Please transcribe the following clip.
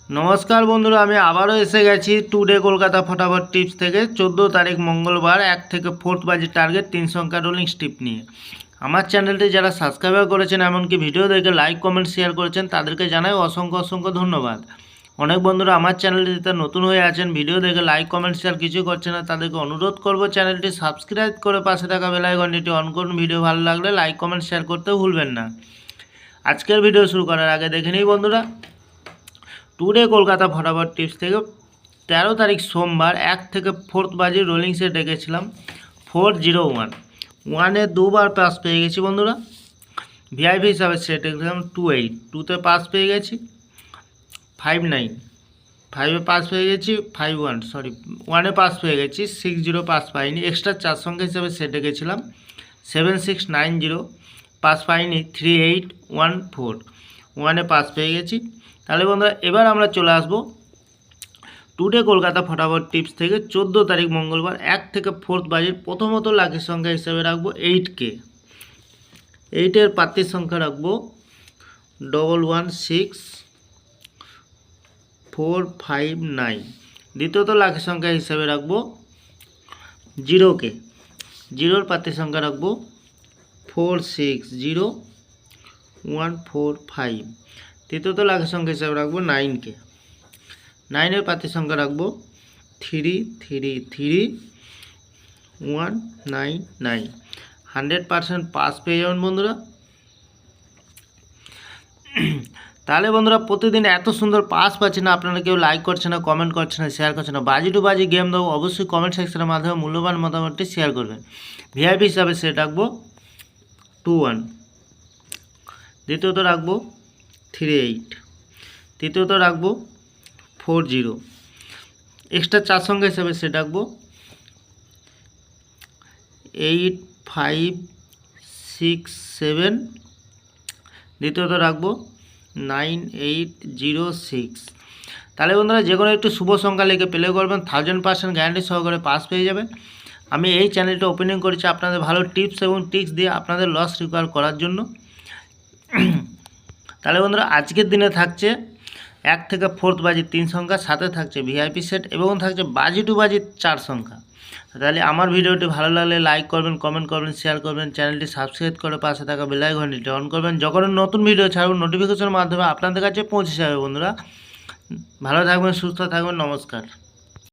नमस्कार बंधुरा आमी आबारो एसे गेছি टुडे कलकाता फटाफट टिप्स থেকে 14 तारीख मंगलवार 1 থেকে 4 বাজে टार्गेट 3 সংখ্যা রোলিং স্টিপ নিয়ে আমার চ্যানেলটি যারা সাবস্ক্রাইব করেছেন এমনকি ভিডিও দেখে লাইক কমেন্ট শেয়ার করেছেন তাদেরকে জানাই অসংখ্য অসংখ্য ধন্যবাদ। অনেক বন্ধুরা আমার চ্যানেলটিতে নতুন হয়ে আছেন, ভিডিও দেখে লাইক কমেন্ট শেয়ার কিছু করছেন না, তাদেরকে অনুরোধ করব চ্যানেলটি সাবস্ক্রাইব করে পাশে থাকা বেল আইকনটি অন করুন। ভিডিও ভালো লাগলে লাইক কমেন্ট শেয়ার করতে ভুলবেন না। আজকের ভিডিও শুরু করার আগে দেখে নিই বন্ধুরা, टुडे कलकाता फटाफट टिप्स থেকে 13 तारीख सोमवार 1 থেকে 4 বাজে রোলিং সেট রেখেছিলাম 401 ওয়ানে দুবার পাস পেয়ে গেছি বন্ধুরা। ভিআইপি হিসাবে সেট রেখেছিলাম 28 2তে পাস পেয়ে গেছি 59 5এ পাস পেয়ে গেছি 51 সরি 1এ পাস পেয়ে গেছি 60 পাস পাইনি। এক্সট্রা 4 সংখ্যা হিসাবে সেট রেখেছিলাম 7690 পাস পাইনি 3814 ওয়ানে পাস পেয়ে গেছি। তাহলে বন্ধুরা এবার আমরা চলে আসব টুডে কলকাতা ফটাফট টিপস থেকে 14 তারিখ মঙ্গলবার 1 থেকে 4 বাজে প্রথমত লাকি সংখ্যা হিসেবে রাখবো 8কে। 8 এর প্রার্থীর সংখ্যা রাখবো 116459। দ্বিতীয়ত লাকি সংখ্যা হিসেবে রাখবো 0কে। 0 এর প্রার্থীর সংখ্যা রাখবো 460145। তৃতীয়ত লাকি সংখ্যা হিসাবে রাখবো 9কে। 9 এর প্রার্থীর সংখ্যা রাখবো 333199। 100% পাস পেয়ে যাবেন বন্ধুরা। তাহলে বন্ধুরা প্রতিদিন এত সুন্দর পাস পাচ্ছেন না, আপনারা কেউ লাইক করছেন না, কমেন্ট করছেন না, শেয়ার করছেন না। বাজি টু বাজি গেম দেবো, অবশ্যই কমেন্ট সেকশনের মাধ্যমে মূল্যবান মতামতটি শেয়ার করবেন। ভিআইপি হিসাবে সেট রাখবো 21। দ্বিতীয়ত রাখবো 38। তৃতীয়ত রাখবো 40। এক্সট্রা 4 সংখ্যা হিসাবে সেট রাখবো 8567। দ্বিতীয়ত রাখবো 9806। তাহলে বন্ধুরা যে কোনো একটু শুভ সংখ্যা লিখে প্লে করবেন, 1000% গ্যারান্টি সহকারে পাস পেয়ে যাবেন। আমি এই চ্যানেলটা ওপেনিং করেছি আপনাদের ভালো টিপস এবং ট্রিক্স দিয়ে আপনাদের লস রিকভার করার জন্য। তাহলে বন্ধুরা আজকের দিনে থাকছে 1 থেকে 4 বাজে 3 সংখ্যা, সাথে থাকছে ভিআইপি সেট এবং থাকছে বাজি টু বাজি 4 সংখ্যা। তাহলে আমার ভিডিওটি ভালো লাগলে লাইক করবেন, কমেন্ট করবেন, শেয়ার করবেন, চ্যানেলটি সাবস্ক্রাইব করে পাশে থাকা বেল আইকনটি অন করবেন। যখন নতুন ভিডিও ছাড়ব নোটিফিকেশনের মাধ্যমে আপনাদের কাছে পৌঁছে যাবে বন্ধুরা। ভালো থাকবেন, সুস্থ থাকবেন, নমস্কার।